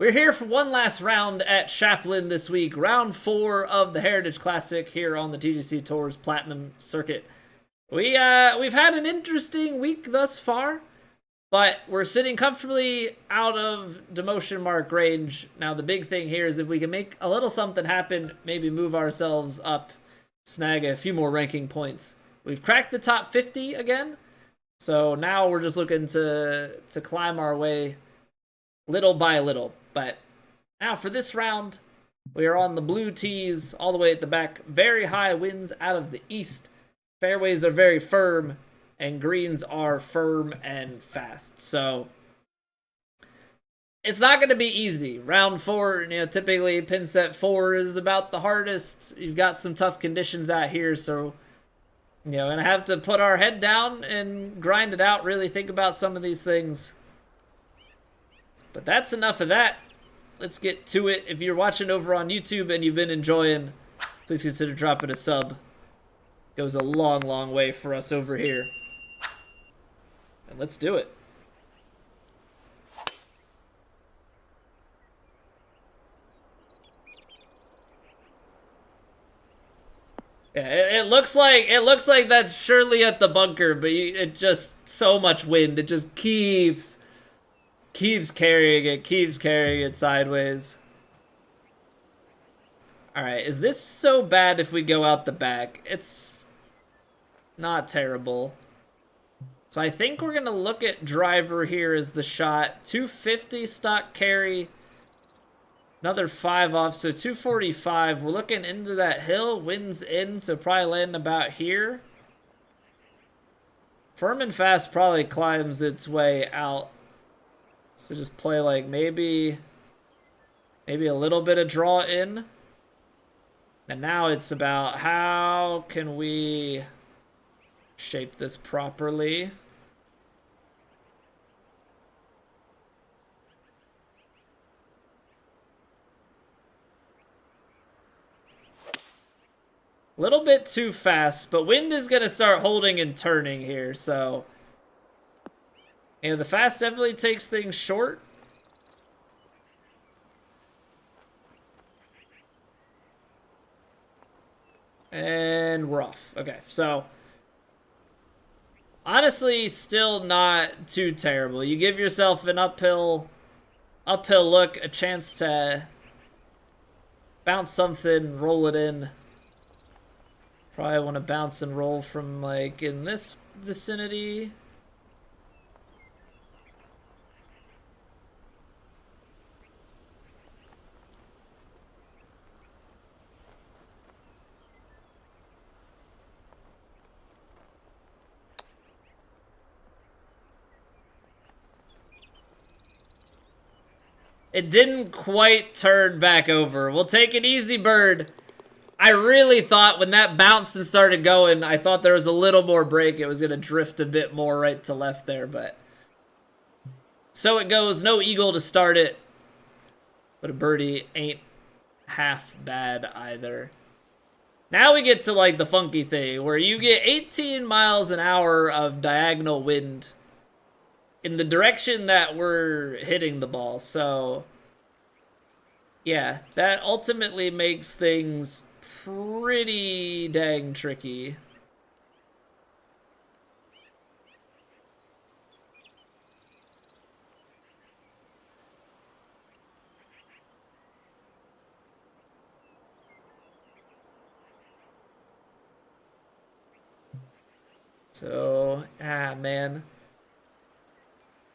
We're here for one last round at Shapland this week, round 4 of the Heritage Classic here on the TGC Tours Platinum Circuit. We've had an interesting week thus far, but we're sitting comfortably out of demotion mark range. Now the big thing here is if we can make a little something happen, maybe move ourselves up, snag a few more ranking points. We've cracked the top 50 again, so now we're just looking to climb our way little by little. But now for this round, we are on the blue tees all the way at the back. Very high winds out of the east. Fairways are very firm, and greens are firm and fast. So it's not going to be easy. Round 4, typically pin set 4 is about the hardest. You've got some tough conditions out here, so gonna have to put our head down and grind it out, really think about some of these things. But that's enough of that. Let's get to it. If you're watching over on YouTube and you've been enjoying, please consider dropping a sub. It goes a long, long way for us over here. And let's do it. Yeah, it looks like that's surely at the bunker, but it just so much wind. It just keeps carrying it sideways. Alright, is this so bad if we go out the back? It's not terrible. So I think we're gonna look at driver here as the shot. 250 stock carry. Another 5 off, so 245. We're looking into that hill, winds in, so probably landing about here. Firm and fast probably climbs its way out. So just play like maybe a little bit of draw in. And now it's about how can we shape this properly. A little bit too fast, but wind is going to start holding and turning here, so the fast definitely takes things short. And we're off. Okay, so honestly, still not too terrible. You give yourself an uphill look, a chance to bounce something, roll it in. Probably want to bounce and roll from like in this vicinity. It didn't quite turn back over. We'll take it easy, bird. I really thought when that bounced and started going, I thought there was a little more break. It was going to drift a bit more right to left there, but so it goes. No eagle to start it, but a birdie ain't half bad either. Now we get to like the funky thing where you get 18 miles an hour of diagonal wind in the direction that we're hitting the ball. So yeah, that ultimately makes things pretty dang tricky. So, man.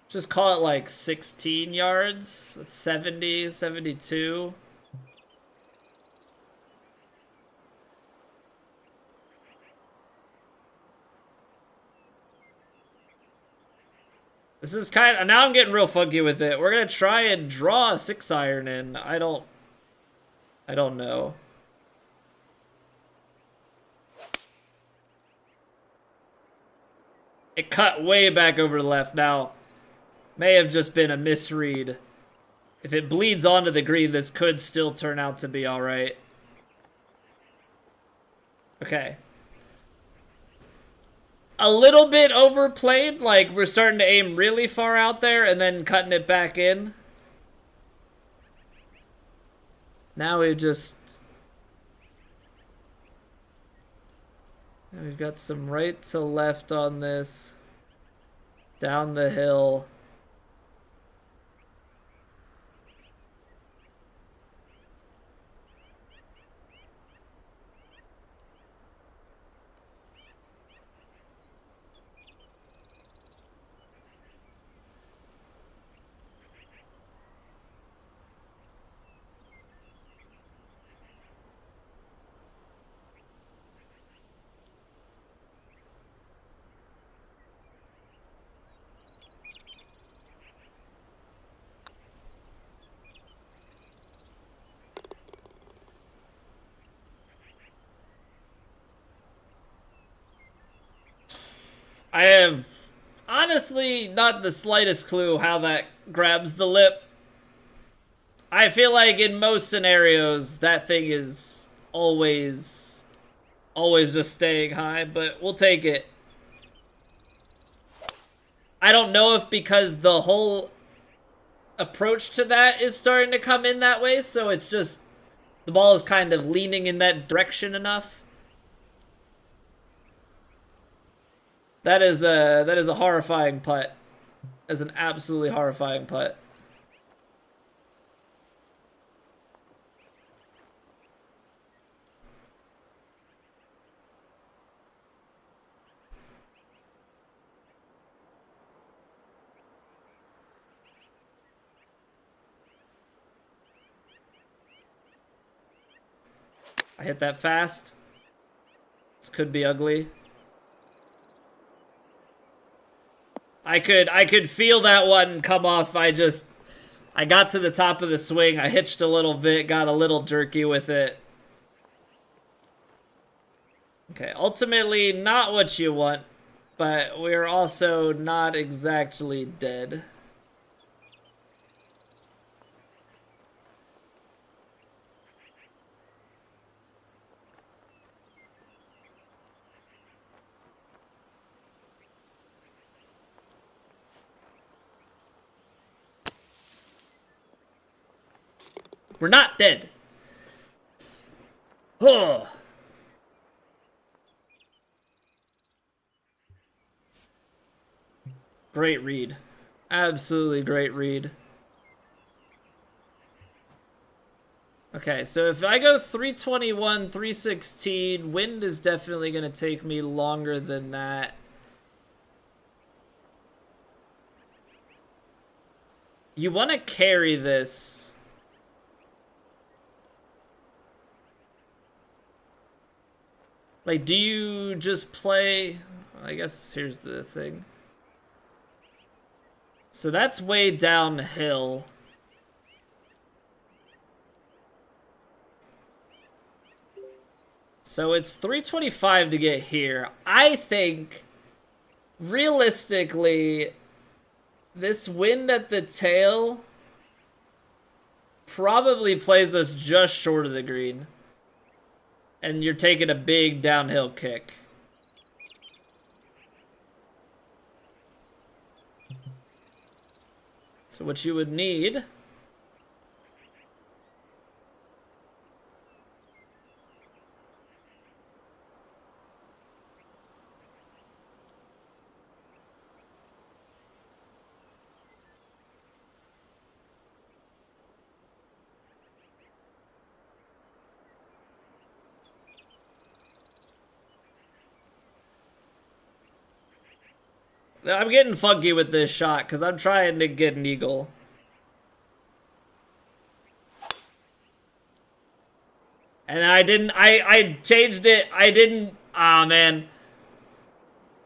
Just call it like 16 yards. That's 70, 72. This is kind of, now I'm getting real funky with it. We're going to try and draw a 6-iron in. I don't know. It cut way back over to the left. Now, may have just been a misread. If it bleeds onto the green, this could still turn out to be all right. Okay. a little bit overplayed. Like, we're starting to aim really far out there and then cutting it back in. Now we've got some right to left on this. Down the hill. I have honestly not the slightest clue how that grabs the lip. I feel like in most scenarios that thing is always just staying high, but we'll take it. I don't know if because the whole approach to that is starting to come in that way, so it's just the ball is kind of leaning in that direction enough. That is a horrifying putt. That's an absolutely horrifying putt. I hit that fast. This could be ugly. I could feel that one come off. I got to the top of the swing. I hitched a little bit, got a little jerky with it. Okay, ultimately not what you want, but we're also not exactly dead. We're not dead. Oh. Great read. Absolutely great read. Okay, so if I go 321, 316, wind is definitely going to take me longer than that. You want to carry this. Like, do you just play... I guess here's the thing. So that's way downhill. So it's 325 to get here. I think, realistically, this wind at the tail probably plays us just short of the green. And you're taking a big downhill kick. So what you would need... I'm getting funky with this shot because I'm trying to get an eagle. And I changed it. Man.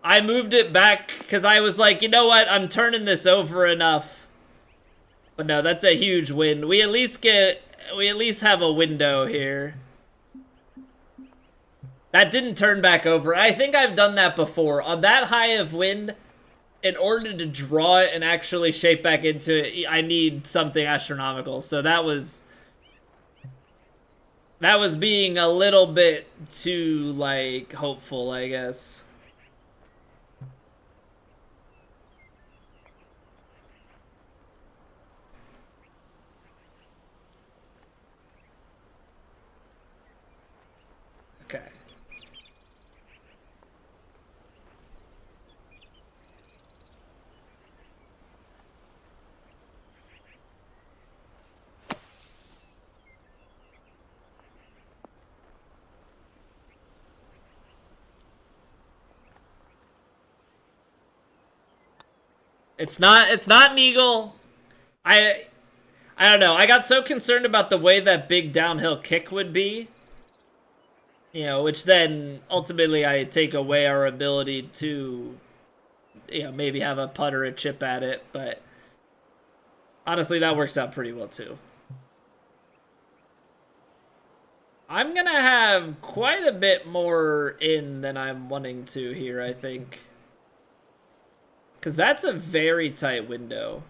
I moved it back because I was like, you know what? I'm turning this over enough. But no, that's a huge win. We at least have a window here. That didn't turn back over. I think I've done that before. On that high of wind, in order to draw it and actually shape back into it, I need something astronomical. So that was being a little bit too, like, hopeful, I guess. It's not an eagle. I don't know. I got so concerned about the way that big downhill kick would be. You know, which then ultimately I take away our ability to, you know, maybe have a putt or a chip at it, but honestly that works out pretty well too. I'm gonna have quite a bit more in than I'm wanting to here, I think. Because that's a very tight window.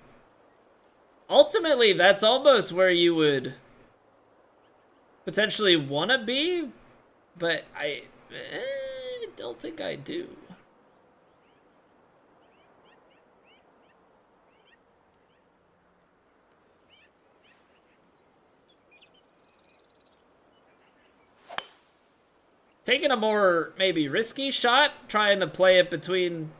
Ultimately, that's almost where you would potentially want to be, but I don't think I do. Taking a more maybe risky shot, trying to play it between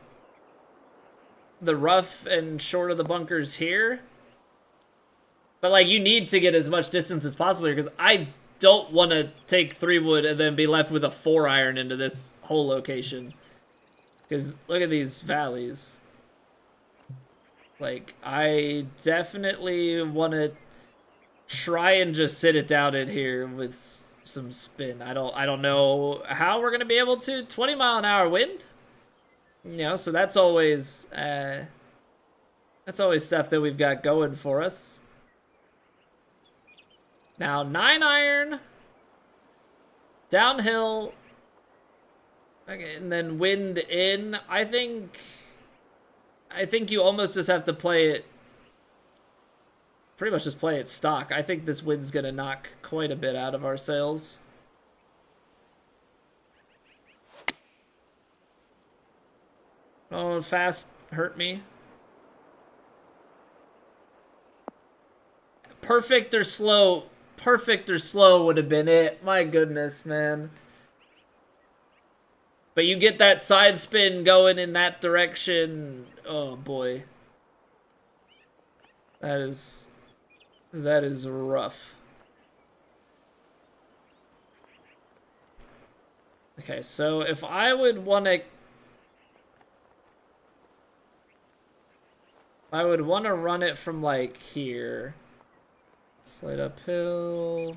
the rough and short of the bunkers here. But like, you need to get as much distance as possible here, because I don't want to take 3-wood and then be left with a 4-iron into this whole location. Because look at these valleys. Like, I definitely want to try and just sit it down in here with some spin. I don't know how we're gonna be able to. 20-mile-an-hour wind, you know, so that's always stuff that we've got going for us. Now 9-iron downhill, okay, and then wind in. I think you almost just have to play it. Pretty much just play it stock. I think this wind's gonna knock quite a bit out of our sails. Oh, fast hurt me. Perfect or slow. Perfect or slow would have been it. My goodness, man. But you get that side spin going in that direction. Oh boy. That is rough. Okay, so if I would want to... I would want to run it from, like, here. Slide uphill.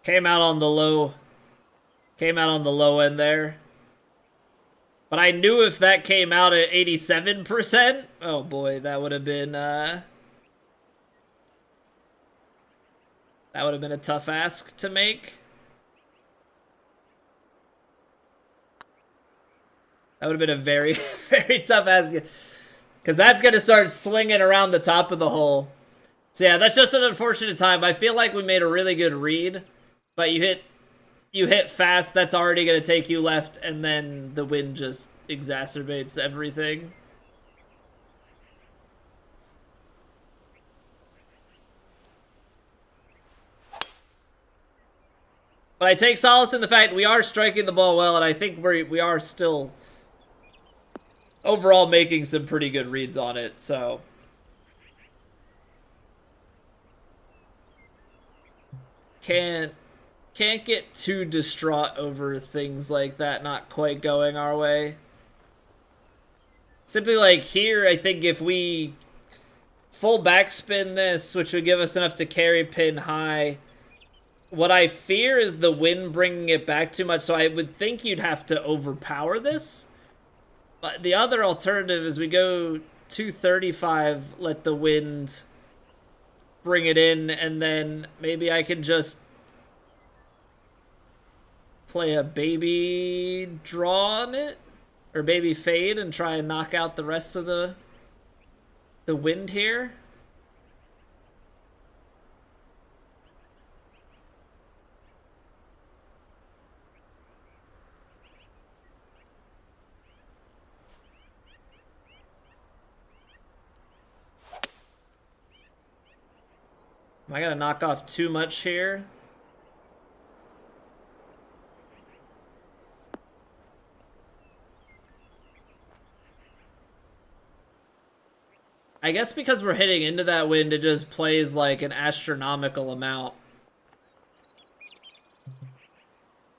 Came out on the low end there. But I knew if that came out at 87%, oh boy, that would have been a tough ask to make. That would have been a very, very tough ask, because that's going to start slinging around the top of the hole. So yeah, that's just an unfortunate time. I feel like we made a really good read, but you hit fast, that's already going to take you left, and then the wind just exacerbates everything. But I take solace in the fact we are striking the ball well, and I think we are still overall making some pretty good reads on it, so... Can't get too distraught over things like that not quite going our way. Simply like here, I think if we full backspin this, which would give us enough to carry pin high, what I fear is the wind bringing it back too much, so I would think you'd have to overpower this. But the other alternative is we go 235, let the wind bring it in, and then maybe I can just play a baby draw on it, or baby fade, and try and knock out the rest of the wind here. Am I gonna knock off too much here? I guess because we're hitting into that wind, it just plays like an astronomical amount.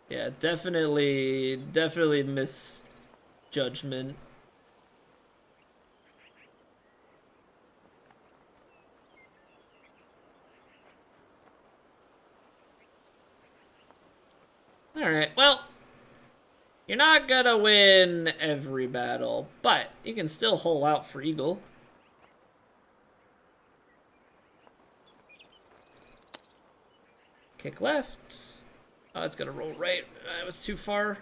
Yeah, definitely misjudgment. Alright, well, you're not gonna win every battle, but you can still hole out for eagle. Kick left. Oh, it's gonna roll right. That was too far.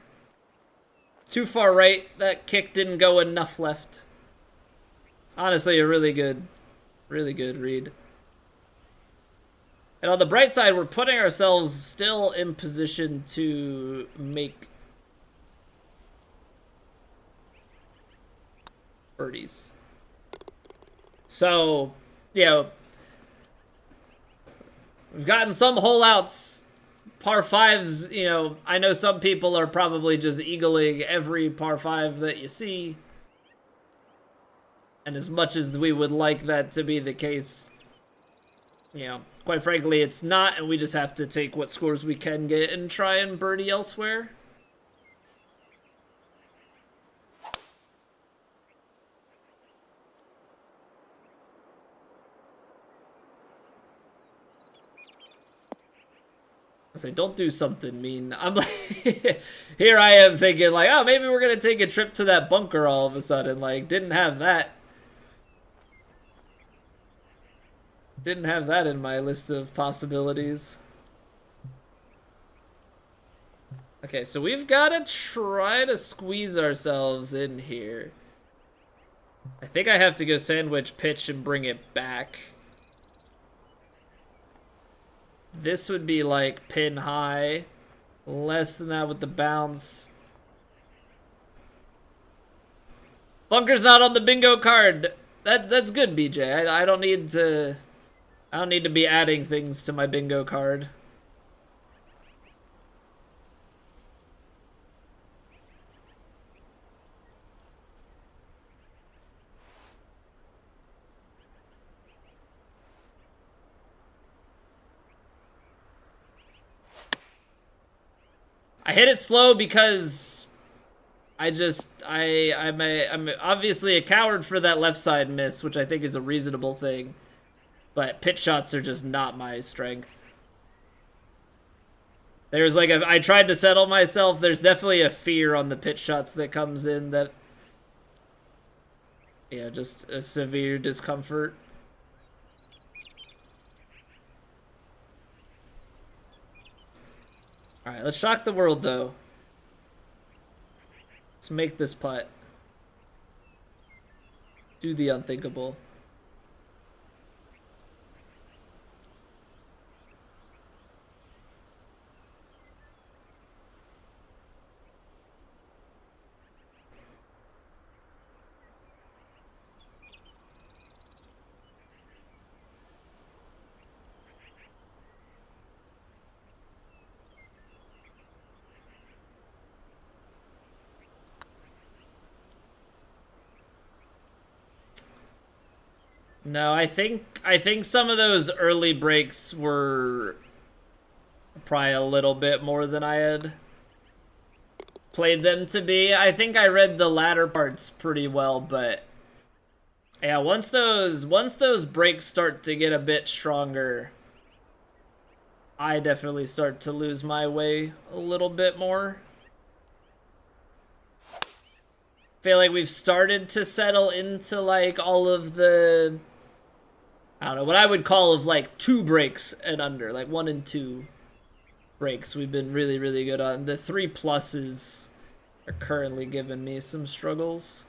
Too far right. That kick didn't go enough left. Honestly, a really good read. And on the bright side, we're putting ourselves still in position to make birdies. So, you know, we've gotten some hole outs, par fives. You know, I know some people are probably just eagling every par five that you see. And as much as we would like that to be the case, you know, quite frankly, it's not, and we just have to take what scores we can get and try and birdie elsewhere. I say, don't do something mean. I'm like, here I am thinking like, oh, maybe we're gonna take a trip to that bunker all of a sudden. Like, didn't have that. Didn't have that in my list of possibilities. Okay, so we've got to try to squeeze ourselves in here. I think I have to go sandwich pitch and bring it back. This would be like pin high. Less than that with the bounce. Bunker's not on the bingo card. That's good, BJ. I don't need to be adding things to my bingo card. I hit it slow because I'm obviously a coward for that left side miss, which I think is a reasonable thing. But pitch shots are just not my strength. There's like I tried to settle myself. There's definitely a fear on the pitch shots that comes in that, yeah, just a severe discomfort. All right, let's shock the world though. Let's make this putt. Do the unthinkable. No, I think some of those early breaks were probably a little bit more than I had played them to be. I think I read the latter parts pretty well, but yeah, once those breaks start to get a bit stronger, I definitely start to lose my way a little bit more. Feel like we've started to settle into like all of the, I don't know, what I would call of like 2 breaks and under, like 1 and 2 breaks we've been really, really good on. The 3 pluses are currently giving me some struggles.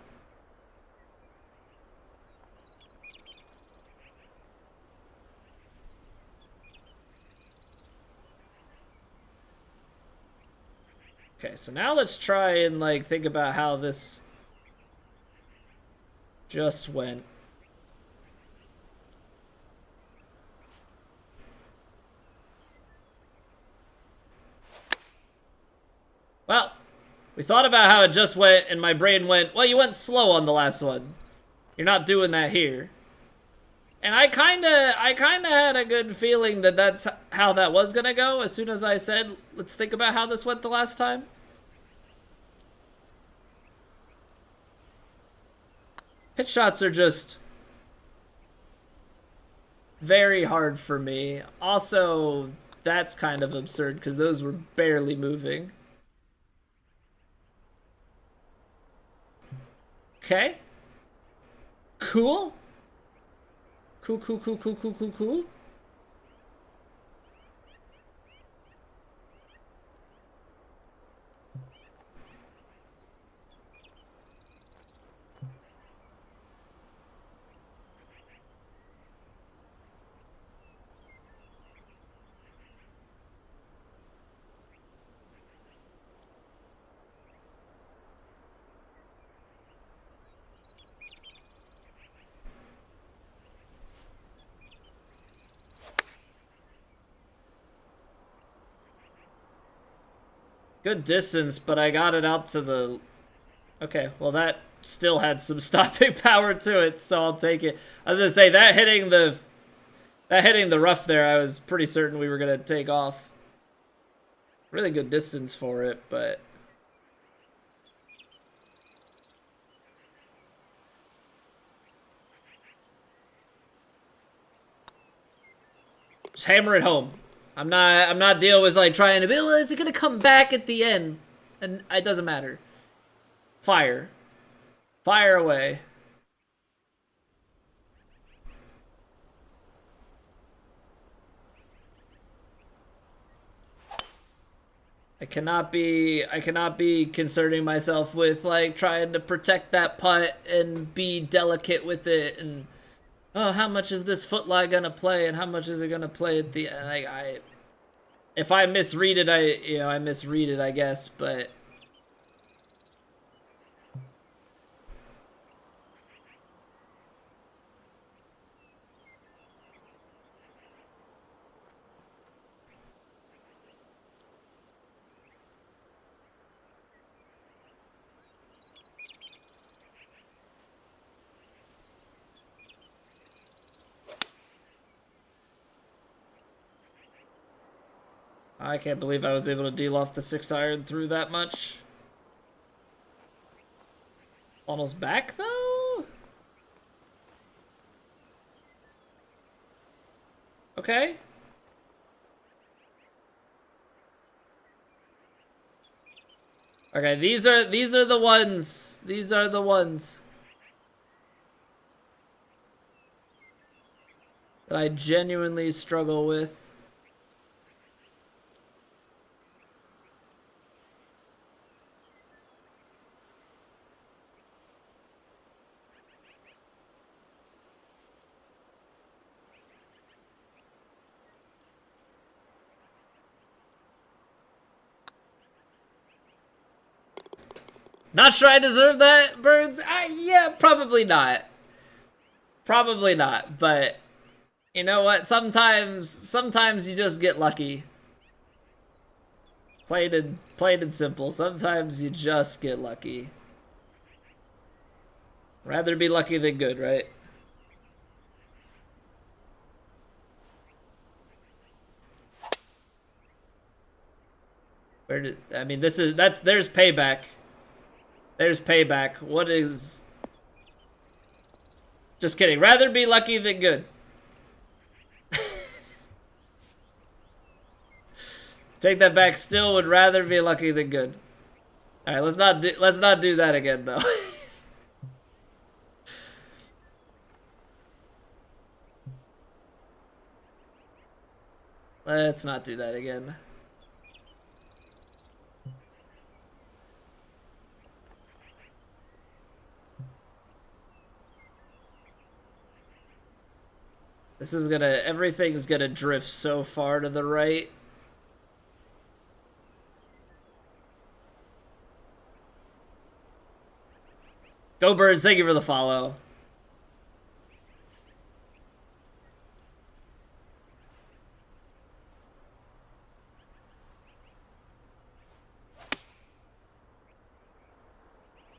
Okay, so now let's try and like think about how this just went. We thought about how it just went, and my brain went, well, you went slow on the last one. You're not doing that here. And I kinda had a good feeling that that's how that was gonna go as soon as I said, let's think about how this went the last time. Pitch shots are just very hard for me. Also, that's kind of absurd because those were barely moving. Okay. Cool. Cool. Good distance, but I got it out to the... Okay, well that still had some stopping power to it, so I'll take it. I was gonna say, that hitting the rough there, I was pretty certain we were gonna take off. Really good distance for it, but... Just hammer it home. I'm not dealing with like trying to be, well, is it gonna come back at the end? And it doesn't matter. Fire. Fire away. I cannot be concerning myself with like trying to protect that putt and be delicate with it and oh, how much is this foot lie gonna play and how much is it gonna play at the end? Like if I misread it, I misread it, I guess, but I can't believe I was able to deal off the 6-iron through that much. Almost back, though? Okay. Okay, these are the ones. These are the ones that I genuinely struggle with. Not sure I deserve that, Birds. Yeah, probably not. Probably not, but you know what? Sometimes you just get lucky. Plain and simple. Sometimes you just get lucky. Rather be lucky than good, right? I mean, there's payback. There's payback. What is... Just kidding. Rather be lucky than good. Take that back. Still would rather be lucky than good. All right, let's not do that again though. Let's not do that again. Everything's gonna drift so far to the right. Go Birds, thank you for the follow.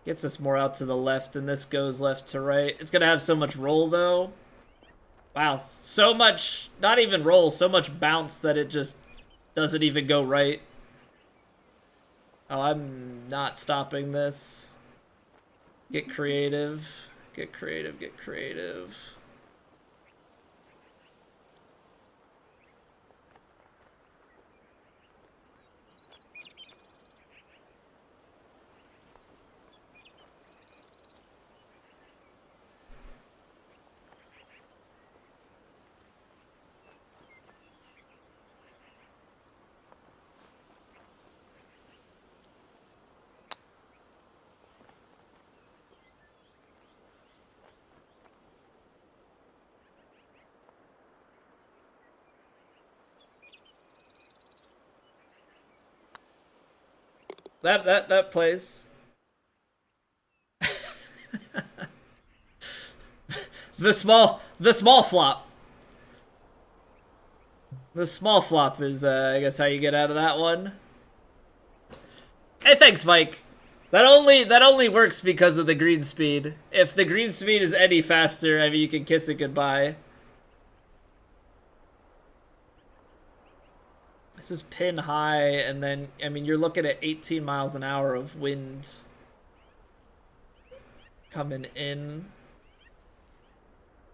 Gets us more out to the left, and this goes left to right. It's gonna have so much roll, though. Wow, so much, not even roll, so much bounce that it just doesn't even go right. Oh, I'm not stopping this. Get creative. Get creative, get creative. That plays. The small flop. The small flop is, I guess, how you get out of that one. Hey, thanks, Mike. That only works because of the green speed. If the green speed is any faster, I mean, you can kiss it goodbye. This is pin high, and then, I mean, you're looking at 18 miles an hour of wind coming in.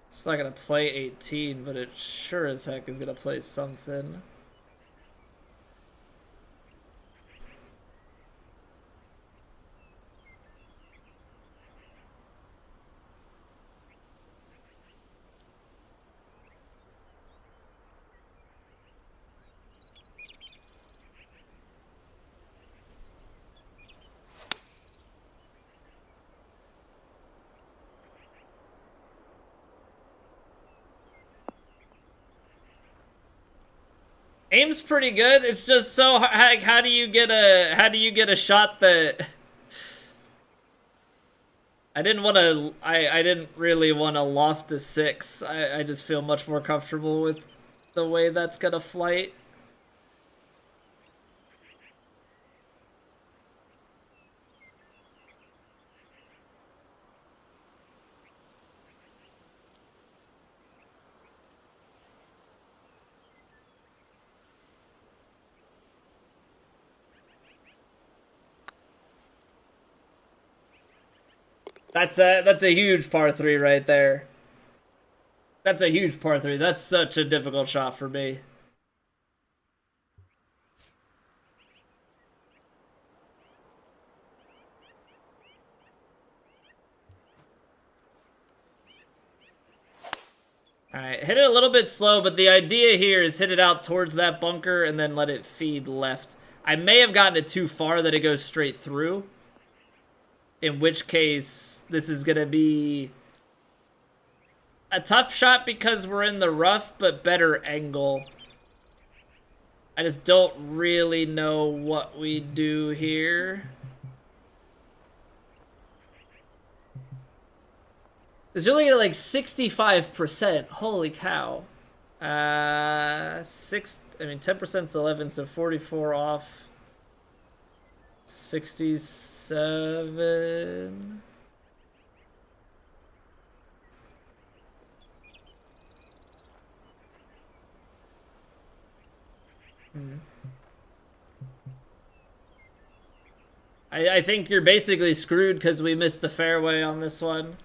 It's not gonna play 18, but it sure as heck is gonna play something. Aim's pretty good. It's just so how do you get a shot that I didn't really want to loft a 6. I just feel much more comfortable with the way that's gonna flight. That's a huge par 3 right there. That's a huge par 3. That's such a difficult shot for me. Alright, hit it a little bit slow, but the idea here is hit it out towards that bunker and then let it feed left. I may have gotten it too far that it goes straight through. In which case, this is going to be a tough shot because we're in the rough, but better angle. I just don't really know what we do here. Because you're looking at like 65%. Holy cow. 10% is 11, so 44 off. 67. I think you're basically screwed because we missed the fairway on this one.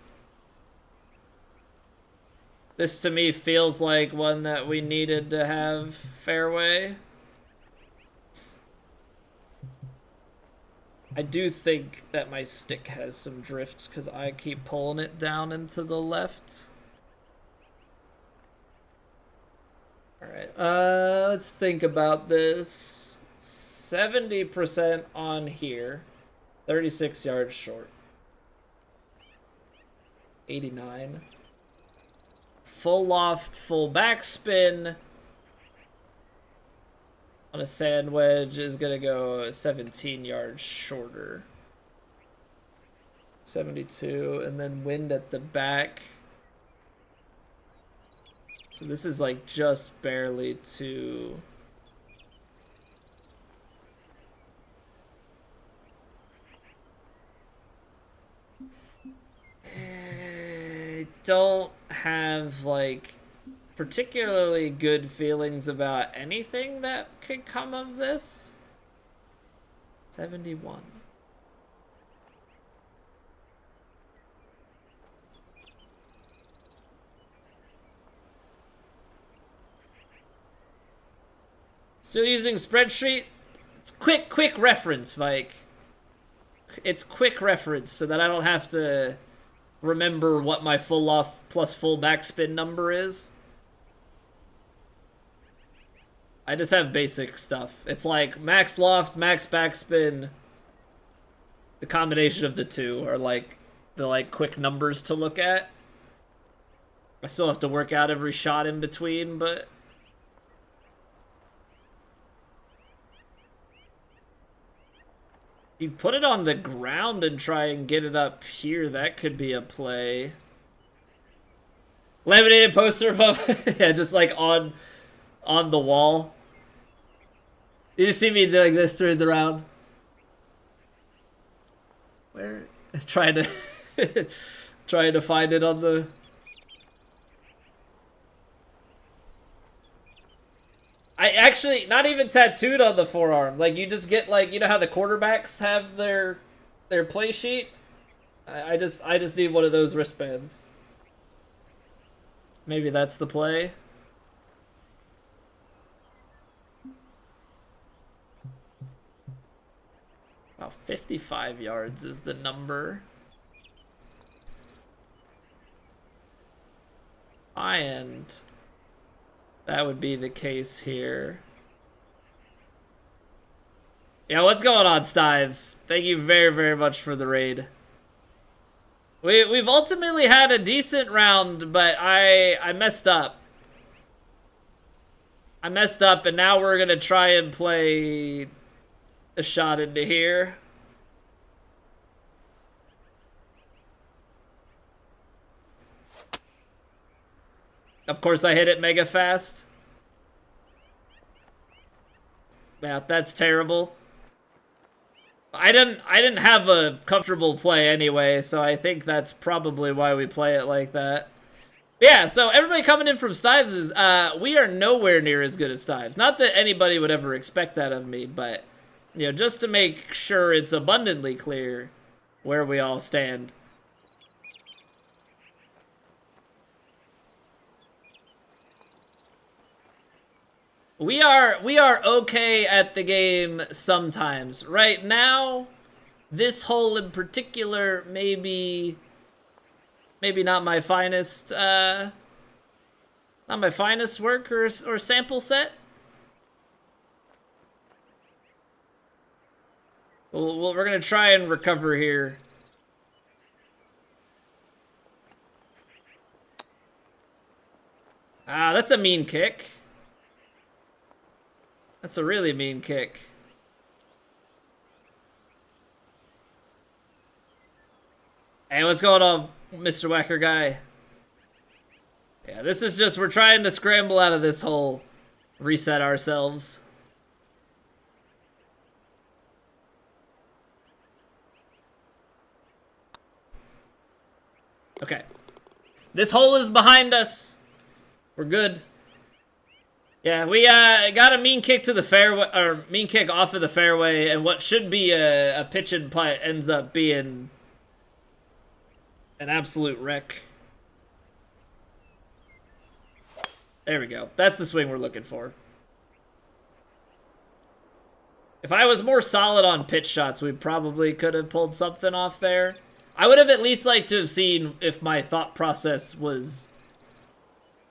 This to me feels like one that we needed to have fairway. I do think that my stick has some drift because I keep pulling it down into the left. Alright, let's think about this. 70% on here. 36 yards short. 89. Full loft, full backspin. On a sand wedge is going to go 17 yards shorter. 72, and then wind at the back. So this is like just barely to... I don't have, like, particularly good feelings about anything that could come of this. 71. Still using spreadsheet? It's quick reference, Mike. It's quick reference so that I don't have to remember what my full off plus full backspin number is. I just have basic stuff. It's like max loft, max backspin. The combination of the two are like the quick numbers to look at. I still have to work out every shot in between, but you put it on the ground and try and get it up here, that could be a play. Laminated poster above, yeah, just like on the wall. You see me doing this during the round? Where? Trying to trying to find it on the. I actually not even tattooed on the forearm. Like you just get like, you know how the quarterbacks have their play sheet. I just need one of those wristbands. Maybe that's the play. Wow, 55 yards is the number. And that would be the case here. Yeah, what's going on, Stives? Thank you very, very much for the raid. We've ultimately had a decent round, but I messed up. I messed up, and now we're gonna try and play a shot into here. Of course, I hit it mega fast. Yeah, that's terrible. I didn't have a comfortable play anyway, so I think that's probably why we play it like that. Yeah, so everybody coming in from Stives is, we are nowhere near as good as Stives. Not that anybody would ever expect that of me, but, you know, just to make sure it's abundantly clear where we all stand. We are okay at the game sometimes. Right now, this hole in particular, maybe not my finest, not my finest work or sample set. We're gonna try and recover here. Ah, that's a mean kick. That's a really mean kick. Hey, what's going on, Mr. Whacker guy? Yeah, this is just, we're trying to scramble out of this hole. Reset ourselves. Okay. This hole is behind us. We're good. Yeah, we got a mean kick to the fairway, or mean kick off of the fairway, and what should be a pitch and putt ends up being an absolute wreck. There we go. That's the swing we're looking for. If I was more solid on pitch shots, we probably could have pulled something off there. I would have at least liked to have seen if my thought process was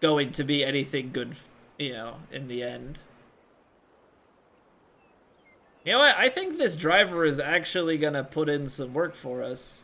going to be anything good, you know, in the end. You know what? I think this driver is actually going to put in some work for us.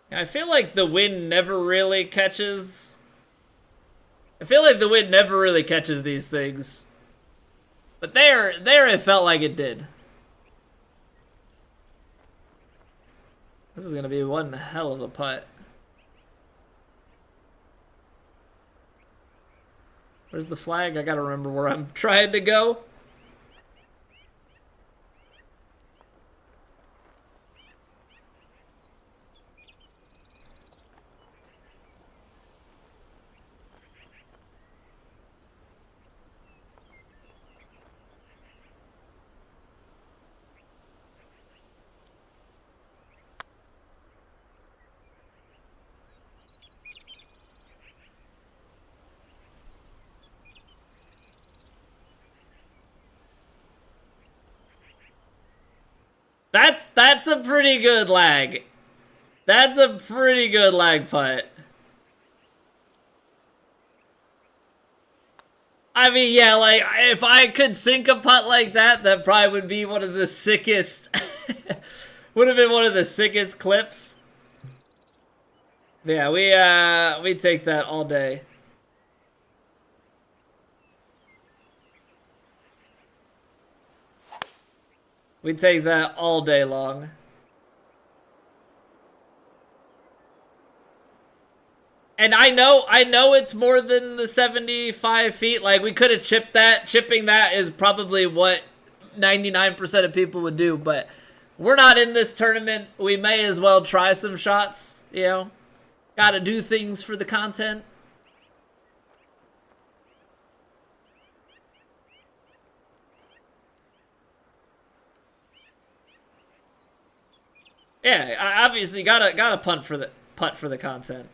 I feel like the wind never really catches I feel like the wind never really catches these things. But there it felt like it did. This is gonna be one hell of a putt. Where's the flag? I gotta remember where I'm trying to go. That's a pretty good lag. That's a pretty good lag putt. I mean, yeah, like, if I could sink a putt like that, that probably would be one of the sickest... would have been one of the sickest clips. Yeah, we take that all day. We take that all day long. And I know it's more than the 75 feet. Like, we could have chipped that. Chipping that is probably what 99% of people would do. But we're not in this tournament. We may as well try some shots, you know. Gotta do things for the content. Yeah, obviously gotta putt for the content.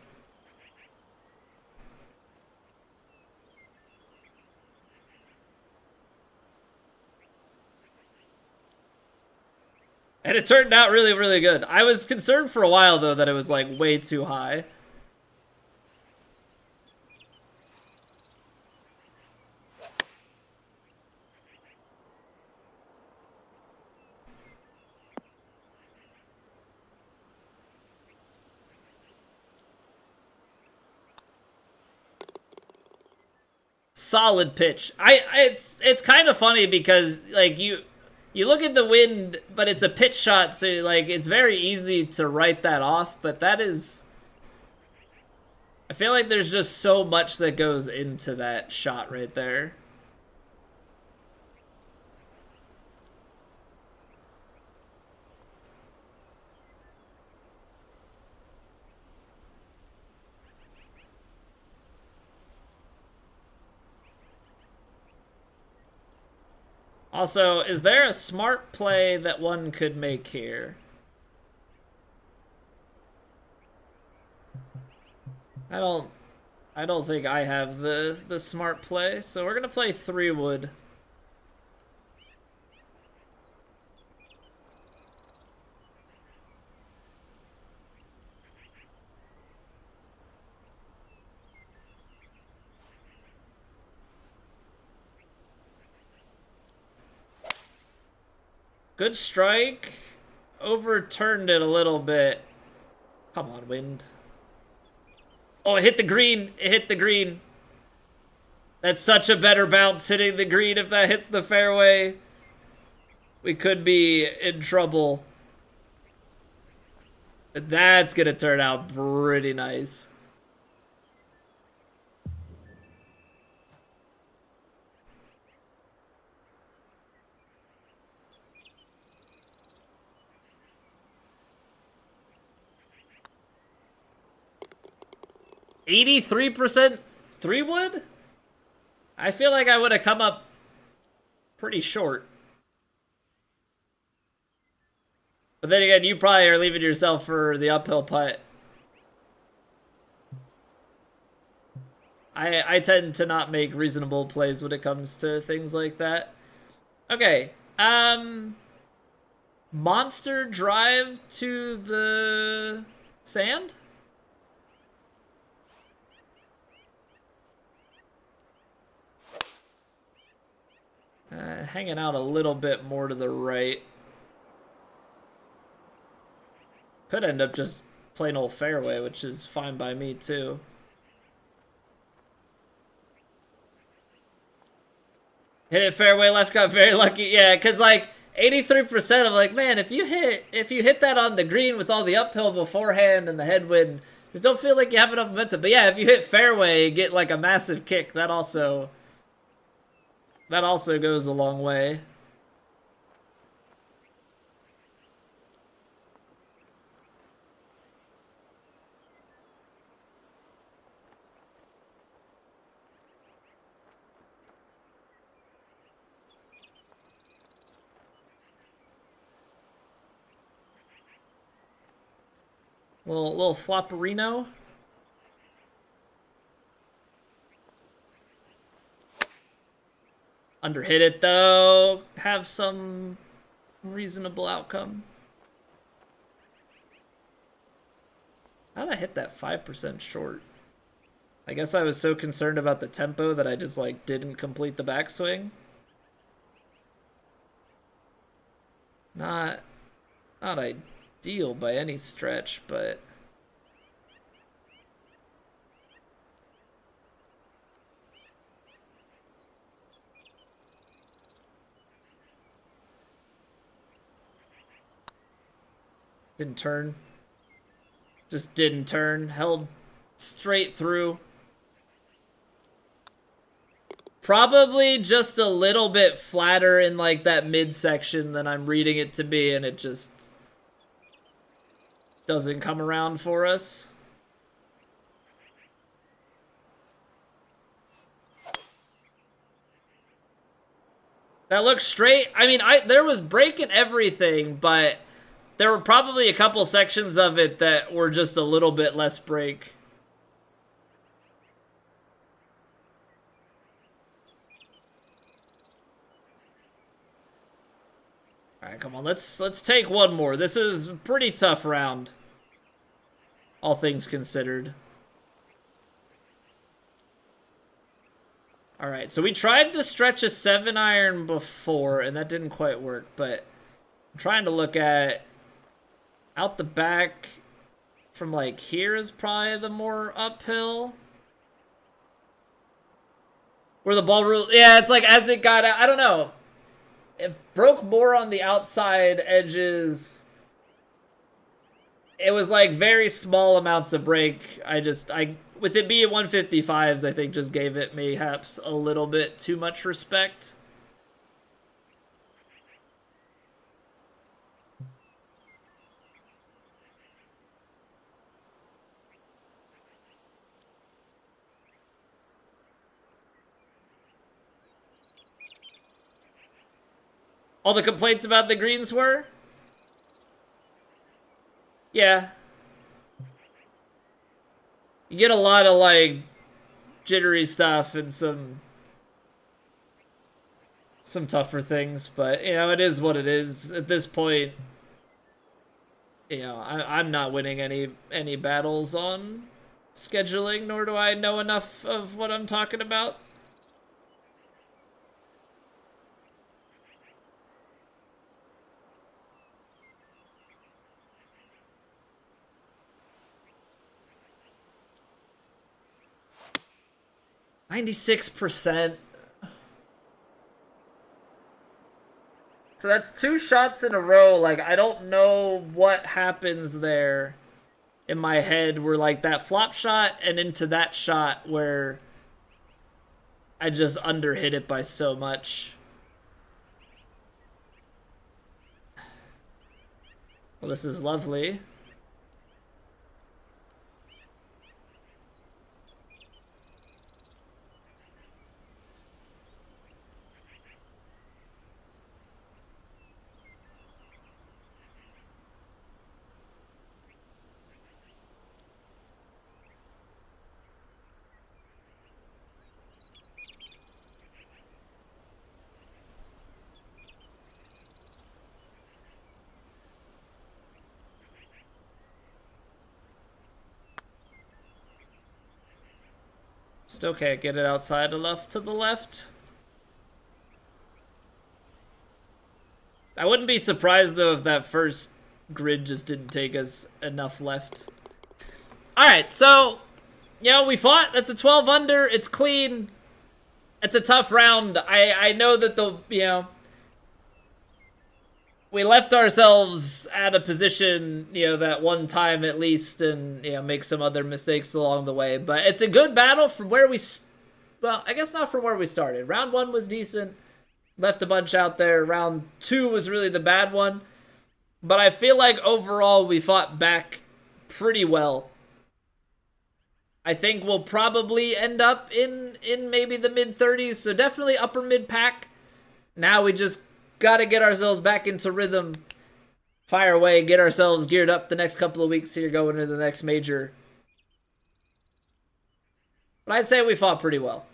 And it turned out really, really good. I was concerned for a while, though, that it was, like, way too high. Solid pitch. It's kind of funny because, like, you look at the wind, but it's a pitch shot, so, like, it's very easy to write that off, but that is... I feel like there's just so much that goes into that shot right there. Also, is there a smart play that one could make here? I don't think I have the smart play, so we're gonna play 3-wood. Good strike. Overturned it a little bit. Come on, wind. Oh, it hit the green. It hit the green. That's such a better bounce hitting the green if that hits the fairway. We could be in trouble. That's going to turn out pretty nice. %83 3-wood? I feel like I would have come up pretty short. But then again, you probably are leaving yourself for the uphill putt. I tend to not make reasonable plays when it comes to things like that. Okay. Monster drive to the sand? Hanging out a little bit more to the right. Could end up just plain old fairway, which is fine by me too. Hit it fairway left, got very lucky. Yeah, because like 83%, I'm like, man, if you hit that on the green with all the uphill beforehand and the headwind, just don't feel like you have enough momentum. But yeah, if you hit fairway, get like a massive kick. That also goes a long way. Little flopperino. Underhit it though. Have some reasonable outcome. How did I hit that 5% short? I guess I was so concerned about the tempo that I just like didn't complete the backswing. Not ideal by any stretch, but didn't turn. Just didn't turn. Held straight through. Probably just a little bit flatter in like that midsection than I'm reading it to be, and it just doesn't come around for us. That looks straight. I mean, there was break in everything, but there were probably a couple sections of it that were just a little bit less break. All right, come on. Let's take one more. This is a pretty tough round, all things considered. All right, so we tried to stretch a 7-iron before, and that didn't quite work, but I'm trying to look at out the back from like here is probably the more uphill. Where the ball rule, yeah, it's like as it got out, I don't know. It broke more on the outside edges. It was like very small amounts of break. With it being 155s, I think just gave it mayhaps a little bit too much respect. All the complaints about the greens were? Yeah. You get a lot of, like, jittery stuff and some tougher things, but, you know, it is what it is. At this point, you know, I'm not winning any battles on scheduling, nor do I know enough of what I'm talking about. %. So that's 2 shots in a row. Like, I don't know what happens there in my head where, like, that flop shot and into that shot where I just underhit it by so much. Well, this is lovely. Still can't get it outside enough to the left. I wouldn't be surprised, though, if that first grid just didn't take us enough left. All right, so, you know, we fought. That's a 12 under. It's clean. it's a tough round. I know that we left ourselves at a position, that one time at least, and, make some other mistakes along the way. But it's a good battle from where well, I guess not from where we started. Round 1 was decent. Left a bunch out there. Round 2 was really the bad one. But I feel like overall we fought back pretty well. I think we'll probably end up in maybe the mid-30s, so definitely upper mid-pack. Now we just got to get ourselves back into rhythm, fire away, get ourselves geared up the next couple of weeks here going into the next major. But I'd say we fought pretty well.